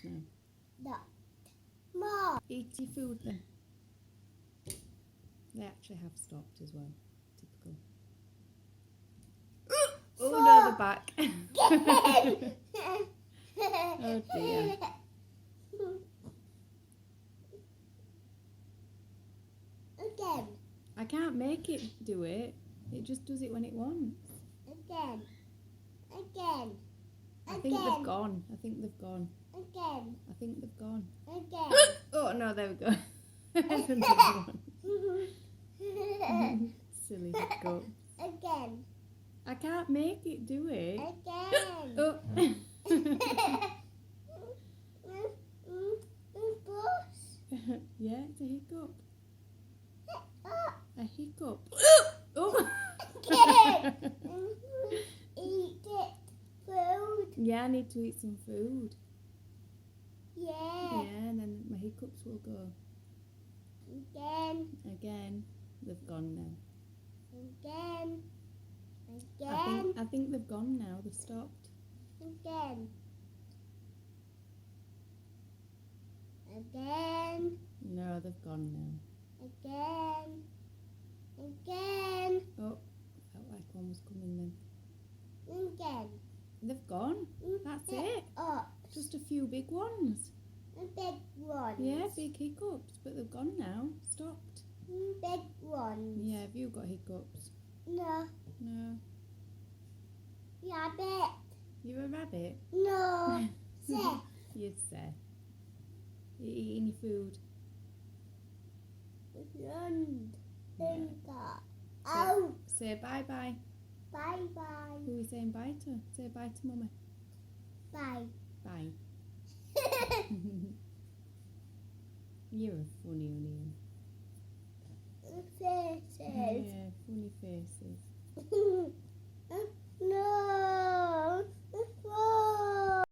now. Not more. Eat your food then. They actually have stopped as well. Typical. Oh no, they're back. Oh dear. Again. I can't make it do it. It just does it when it wants. Again. Again. I think they've gone. I think they've gone. Again. I think they've gone. Again. Oh no, there we go. There's another one. Silly hiccup. Again. I can't make it do it. Again. Oh. Yeah, it's a hiccup. A hiccup. Oh. Again. Eat it. Food. Yeah, I need to eat some food. Yeah. Yeah, and then my hiccups will go. Again. Again. They've gone now. Again. Again. I think they've gone now. They've stopped. Again. Again. No, they've gone now. Again. Again. Oh, felt like one was coming then. Again. They've gone. That's it. Up. Just a few big ones. Big ones. Yeah, big hiccups, but they've gone now. Stopped. Big ones. Yeah, have you got hiccups? No. No. Rabbit. You're a rabbit? No. Say. Yes, sir. You're eating your food. Run. Yeah. Finger. Ow. Say bye-bye. Bye bye. Who are you saying bye to? Say bye to Mummy. Bye. Bye. You're a funny onion. Faces. Yeah, funny faces.